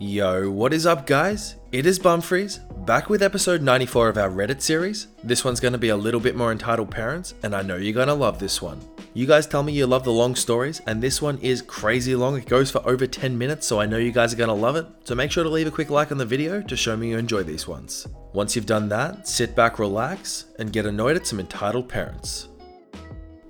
Yo, what is up guys? It is Bumfris, back with episode 94 of our Reddit series. This one's going to be a little bit more entitled parents, and I know you're going to love this one. You guys tell me you love the long stories, and this one is crazy long. It goes for over 10 minutes, so I know you guys are going to love it. So make sure to leave a quick like on the video to show me you enjoy these ones. Once you've done that, sit back, relax, and get annoyed at some entitled parents.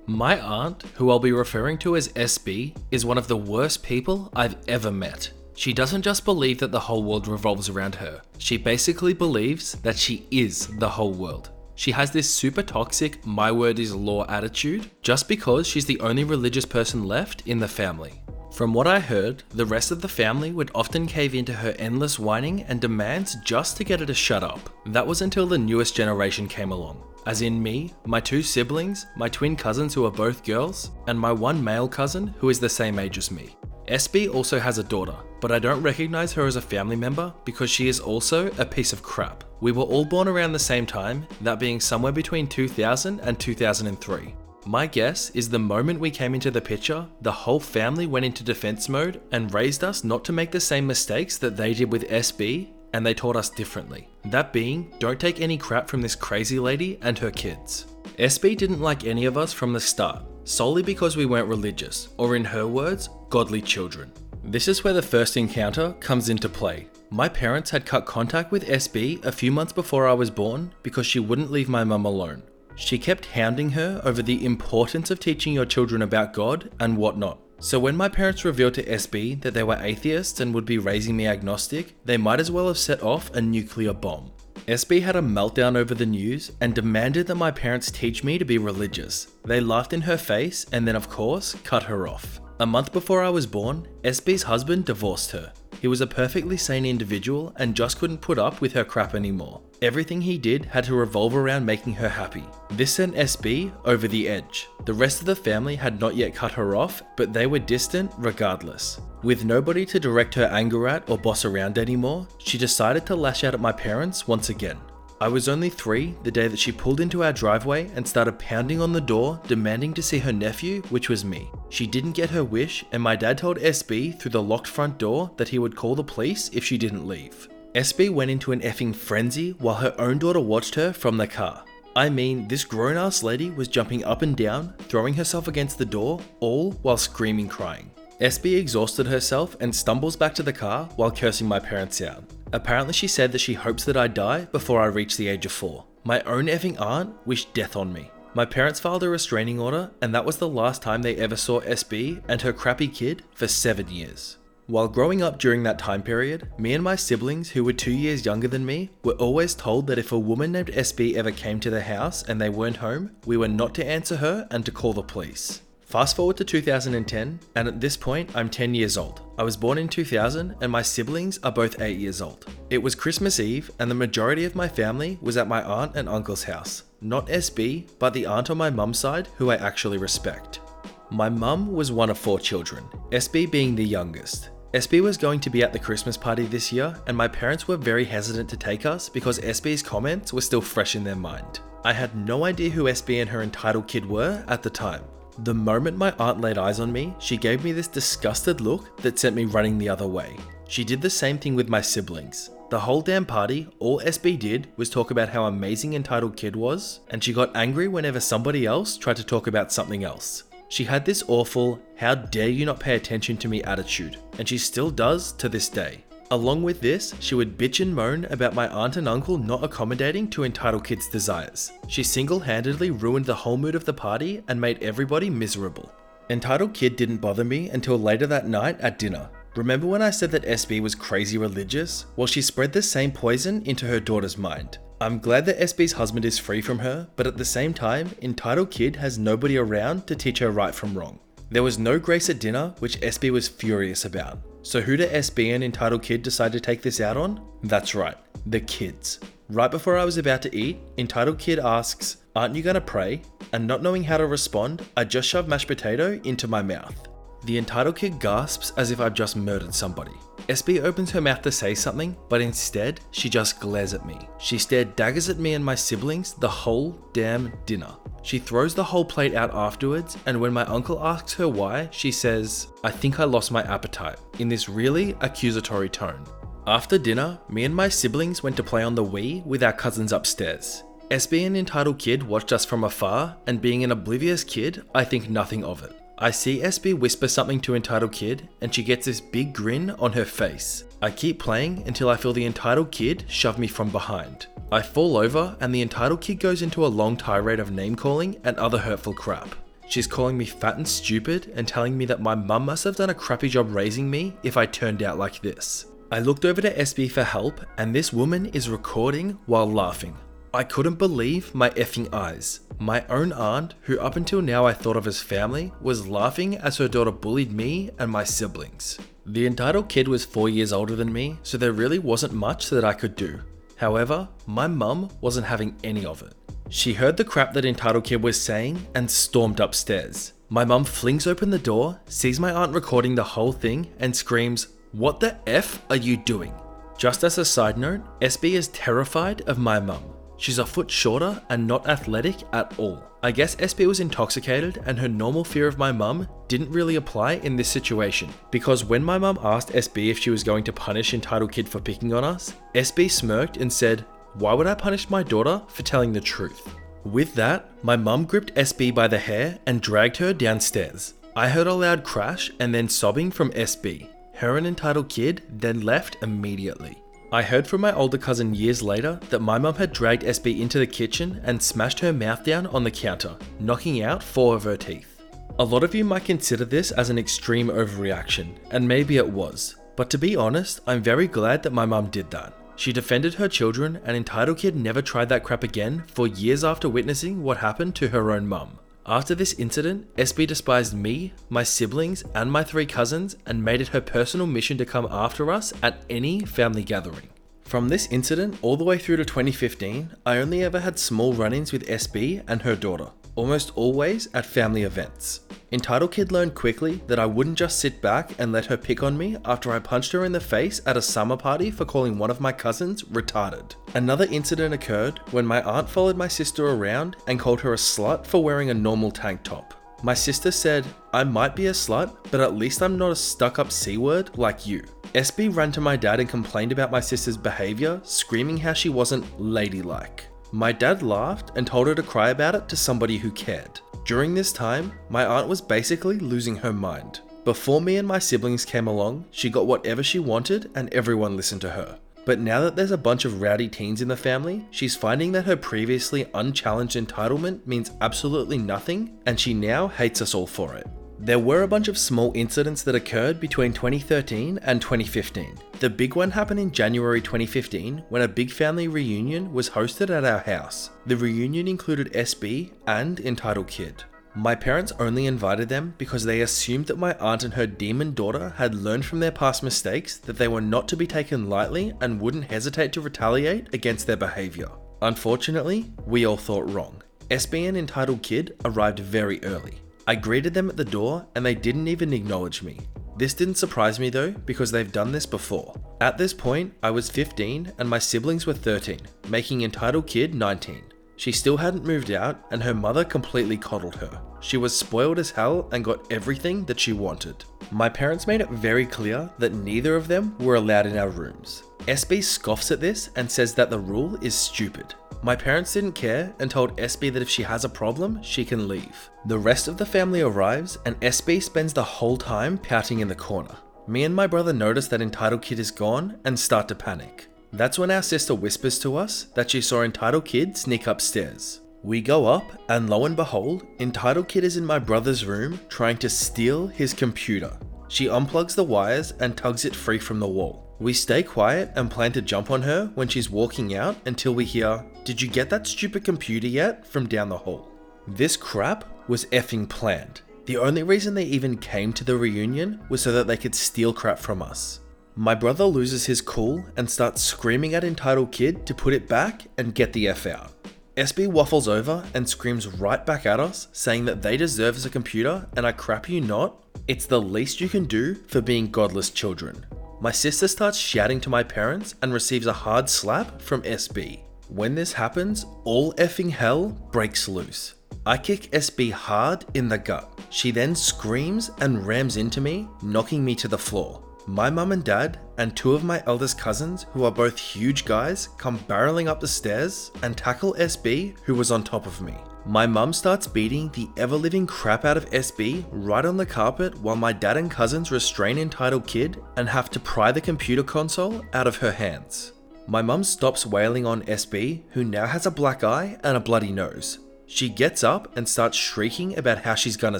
My aunt, who I'll be referring to as SB, is one of the worst people I've ever met. She doesn't just believe that the whole world revolves around her. She basically believes that she is the whole world. She has this super toxic my word is law attitude just because she's the only religious person left in the family. From what I heard, the rest of the family would often cave into her endless whining and demands just to get her to shut up. That was until the newest generation came along. As in me, my two siblings, my twin cousins who are both girls, and my one male cousin who is the same age as me. SB also has a daughter, but I don't recognize her as a family member because she is also a piece of crap. We were all born around the same time, that being somewhere between 2000 and 2003. My guess is the moment we came into the picture, the whole family went into defense mode and raised us not to make the same mistakes that they did with SB, and they taught us differently. That being, don't take any crap from this crazy lady and her kids. SB didn't like any of us from the start, solely because we weren't religious, or in her words, godly children. This is where the first encounter comes into play. My parents had cut contact with SB a few months before I was born because she wouldn't leave my mum alone. She kept hounding her over the importance of teaching your children about God and whatnot. So when my parents revealed to SB that they were atheists and would be raising me agnostic, they might as well have set off a nuclear bomb. SB had a meltdown over the news and demanded that my parents teach me to be religious. They laughed in her face and then of course cut her off. A month before I was born, SB's husband divorced her. He was a perfectly sane individual and just couldn't put up with her crap anymore. Everything he did had to revolve around making her happy. This sent SB over the edge. The rest of the family had not yet cut her off, but they were distant regardless. With nobody to direct her anger at or boss around anymore, she decided to lash out at my parents once again. I was only 3 the day that she pulled into our driveway and started pounding on the door demanding to see her nephew, which was me. She didn't get her wish and my dad told SB through the locked front door that he would call the police if she didn't leave. SB went into an effing frenzy while her own daughter watched her from the car. I mean, this grown-ass lady was jumping up and down, throwing herself against the door, all while screaming crying. SB exhausted herself and stumbles back to the car while cursing my parents out. Apparently she said that she hopes that I die before I reach the age of 4. My own effing aunt wished death on me. My parents filed a restraining order and that was the last time they ever saw SB and her crappy kid for 7 years. While growing up during that time period, me and my siblings who were 2 years younger than me were always told that if a woman named SB ever came to the house and they weren't home, we were not to answer her and to call the police. Fast forward to 2010, and at this point, I'm 10 years old. I was born in 2000, and my siblings are both 8 years old. It was Christmas Eve, and the majority of my family was at my aunt and uncle's house. Not SB, but the aunt on my mum's side, who I actually respect. My mum was one of 4 children, SB being the youngest. SB was going to be at the Christmas party this year, and my parents were very hesitant to take us because SB's comments were still fresh in their mind. I had no idea who SB and her entitled kid were at the time. The moment my aunt laid eyes on me, she gave me this disgusted look that sent me running the other way. She did the same thing with my siblings. The whole damn party, all SB did was talk about how amazing entitled kid was, and she got angry whenever somebody else tried to talk about something else. She had this awful, how dare you not pay attention to me attitude, and she still does to this day. Along with this, she would bitch and moan about my aunt and uncle not accommodating to entitled kids' desires. She single-handedly ruined the whole mood of the party and made everybody miserable. Entitled kid didn't bother me until later that night at dinner. Remember when I said that SB was crazy religious? Well, she spread the same poison into her daughter's mind. I'm glad that SB's husband is free from her, but at the same time, entitled kid has nobody around to teach her right from wrong. There was no grace at dinner, which SB was furious about. So who do SB and entitled kid decide to take this out on? That's right, the kids. Right before I was about to eat, entitled kid asks, "Aren't you gonna pray?" And not knowing how to respond, I just shove mashed potato into my mouth. The entitled kid gasps as if I've just murdered somebody. SB opens her mouth to say something, but instead, she just glares at me. She stared daggers at me and my siblings the whole damn dinner. She throws the whole plate out afterwards, and when my uncle asks her why, she says, "I think I lost my appetite," in this really accusatory tone. After dinner, me and my siblings went to play on the Wii with our cousins upstairs. SB, an entitled kid, watched us from afar, and being an oblivious kid, I think nothing of it. I see SB whisper something to entitled kid, and she gets this big grin on her face. I keep playing until I feel the entitled kid shove me from behind. I fall over, and the entitled kid goes into a long tirade of name calling and other hurtful crap. She's calling me fat and stupid and telling me that my mum must have done a crappy job raising me if I turned out like this. I looked over to SB for help, and this woman is recording while laughing. I couldn't believe my effing eyes. My own aunt, who up until now I thought of as family, was laughing as her daughter bullied me and my siblings. The entitled kid was 4 years older than me, so there really wasn't much that I could do. However, my mum wasn't having any of it. She heard the crap that entitled kid was saying and stormed upstairs. My mum flings open the door, sees my aunt recording the whole thing, and screams, "What the F are you doing?" Just as a side note, SB is terrified of my mum. She's a foot shorter and not athletic at all. I guess SB was intoxicated and her normal fear of my mum didn't really apply in this situation, because when my mum asked SB if she was going to punish entitled kid for picking on us, SB smirked and said, "Why would I punish my daughter for telling the truth?" With that, my mum gripped SB by the hair and dragged her downstairs. I heard a loud crash and then sobbing from SB. Her and entitled kid then left immediately. I heard from my older cousin years later that my mum had dragged SB into the kitchen and smashed her mouth down on the counter, knocking out 4 of her teeth. A lot of you might consider this as an extreme overreaction, and maybe it was, but to be honest, I'm very glad that my mum did that. She defended her children, and entitled kid never tried that crap again for years after witnessing what happened to her own mum. After this incident, SB despised me, my siblings, and my 3 cousins and made it her personal mission to come after us at any family gathering. From this incident all the way through to 2015, I only ever had small run-ins with SB and her daughter, almost always at family events. Entitled kid learned quickly that I wouldn't just sit back and let her pick on me after I punched her in the face at a summer party for calling one of my cousins retarded. Another incident occurred when my aunt followed my sister around and called her a slut for wearing a normal tank top. My sister said, "I might be a slut, but at least I'm not a stuck-up C-word like you." SB ran to my dad and complained about my sister's behavior, screaming how she wasn't ladylike. My dad laughed and told her to cry about it to somebody who cared. During this time, my aunt was basically losing her mind. Before me and my siblings came along, she got whatever she wanted and everyone listened to her. But now that there's a bunch of rowdy teens in the family, she's finding that her previously unchallenged entitlement means absolutely nothing, and she now hates us all for it. There were a bunch of small incidents that occurred between 2013 and 2015. The big one happened in January 2015 when a big family reunion was hosted at our house. The reunion included SB and entitled kid. My parents only invited them because they assumed that my aunt and her demon daughter had learned from their past mistakes that they were not to be taken lightly and wouldn't hesitate to retaliate against their behavior. Unfortunately, we all thought wrong. SB and entitled kid arrived very early. I greeted them at the door and they didn't even acknowledge me. This didn't surprise me though, because they've done this before. At this point, I was 15 and my siblings were 13, making entitled kid 19. She still hadn't moved out and her mother completely coddled her. She was spoiled as hell and got everything that she wanted. My parents made it very clear that neither of them were allowed in our rooms. SB scoffs at this and says that the rule is stupid. My parents didn't care and told SB that if she has a problem, she can leave. The rest of the family arrives and SB spends the whole time pouting in the corner. Me and my brother notice that entitled kid is gone and start to panic. That's when our sister whispers to us that she saw entitled kid sneak upstairs. We go up and lo and behold, entitled kid is in my brother's room trying to steal his computer. She unplugs the wires and tugs it free from the wall. We stay quiet and plan to jump on her when she's walking out until we hear, "Did you get that stupid computer yet?" from down the hall. This crap was effing planned. The only reason they even came to the reunion was so that they could steal crap from us. My brother loses his cool and starts screaming at entitled kid to put it back and get the F out. SB waffles over and screams right back at us, saying that they deserve a computer and I crap you not, it's the least you can do for being godless children. My sister starts shouting to my parents and receives a hard slap from SB. When this happens, all effing hell breaks loose. I kick SB hard in the gut. She then screams and rams into me, knocking me to the floor. My mum and dad and two of my eldest cousins, who are both huge guys, come barreling up the stairs and tackle SB, who was on top of me. My mum starts beating the ever-living crap out of SB right on the carpet while my dad and cousins restrain entitled kid and have to pry the computer console out of her hands. My mum stops wailing on SB, who now has a black eye and a bloody nose. She gets up and starts shrieking about how she's gonna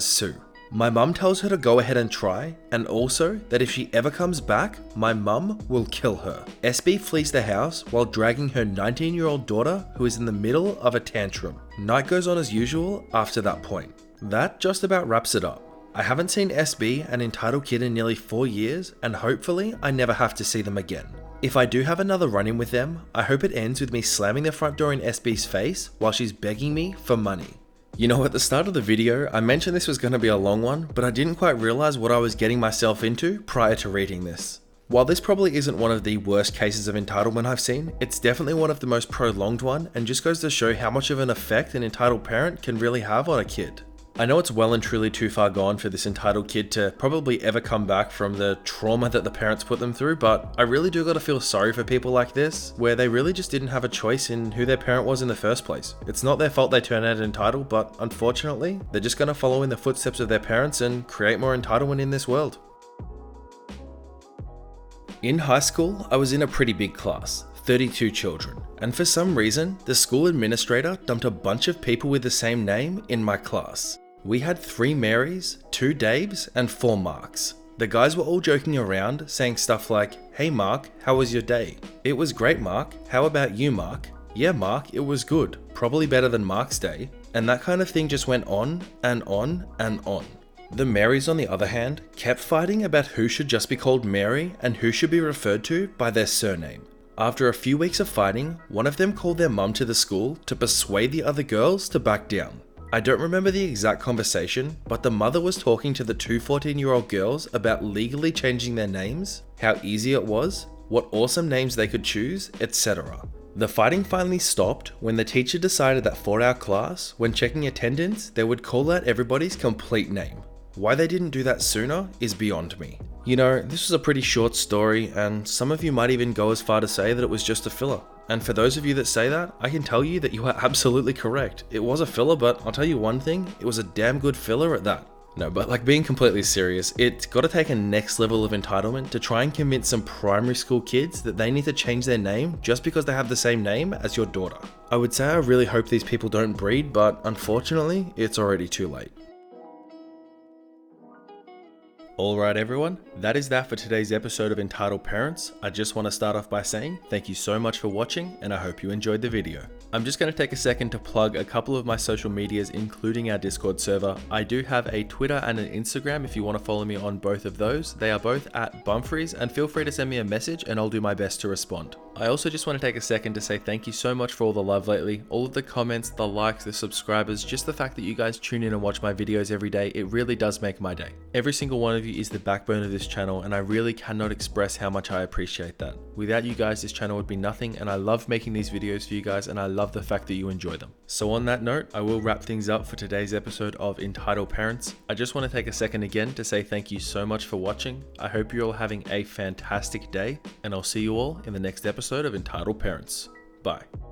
sue. My mum tells her to go ahead and try, and also that if she ever comes back, my mum will kill her. SB flees the house while dragging her 19-year-old daughter, who is in the middle of a tantrum. Night goes on as usual after that point. That just about wraps it up. I haven't seen SB and entitled kid in nearly 4 years, and hopefully I never have to see them again. If I do have another run-in with them, I hope it ends with me slamming the front door in SB's face while she's begging me for money. You know, at the start of the video, I mentioned this was going to be a long one, but I didn't quite realize what I was getting myself into prior to reading this. While this probably isn't one of the worst cases of entitlement I've seen, it's definitely one of the most prolonged one, and just goes to show how much of an effect an entitled parent can really have on a kid. I know it's well and truly too far gone for this entitled kid to probably ever come back from the trauma that the parents put them through, but I really do gotta feel sorry for people like this, where they really just didn't have a choice in who their parent was in the first place. It's not their fault they turn out entitled, but unfortunately, they're just gonna follow in the footsteps of their parents and create more entitlement in this world. In high school, I was in a pretty big class, 32 children, and for some reason, the school administrator dumped a bunch of people with the same name in my class. We had 3 Marys, 2 Daves, and 4 Marks. The guys were all joking around, saying stuff like, "Hey Mark, how was your day?" "It was great, Mark. How about you, Mark?" "Yeah, Mark, it was good. Probably better than Mark's day." And that kind of thing just went on and on and on. The Marys, on the other hand, kept fighting about who should just be called Mary and who should be referred to by their surname. After a few weeks of fighting, one of them called their mum to the school to persuade the other girls to back down. I don't remember the exact conversation, but the mother was talking to the 2 14-year-old girls about legally changing their names, how easy it was, what awesome names they could choose, etc. The fighting finally stopped when the teacher decided that for our class, when checking attendance, they would call out everybody's complete name. Why they didn't do that sooner is beyond me. You know, this was a pretty short story, and some of you might even go as far to say that it was just a filler. And for those of you that say that, I can tell you that you are absolutely correct. It was a filler, but I'll tell you one thing, it was a damn good filler at that. No, but like being completely serious, it's got to take a next level of entitlement to try and convince some primary school kids that they need to change their name just because they have the same name as your daughter. I would say I really hope these people don't breed, but unfortunately, it's already too late. Alright everyone, that is that for today's episode of Entitled Parents. I just want to start off by saying thank you so much for watching, and I hope you enjoyed the video. I'm just going to take a second to plug a couple of my social medias, including our Discord server. I do have a Twitter and an Instagram if you want to follow me on both of those. They are both at Bumfris, and feel free to send me a message and I'll do my best to respond. I also just want to take a second to say thank you so much for all the love lately, all of the comments, the likes, the subscribers, just the fact that you guys tune in and watch my videos every day. It really does make my day. Every single one of you is the backbone of this channel, and I really cannot express how much I appreciate that. Without you guys, this channel would be nothing, and I love making these videos for you guys, and I love the fact that you enjoy them. So on that note, I will wrap things up for today's episode of Entitled Parents. I just want to take a second again to say thank you so much for watching. I hope you're all having a fantastic day, and I'll see you all in the next episode of Entitled Parents. Bye.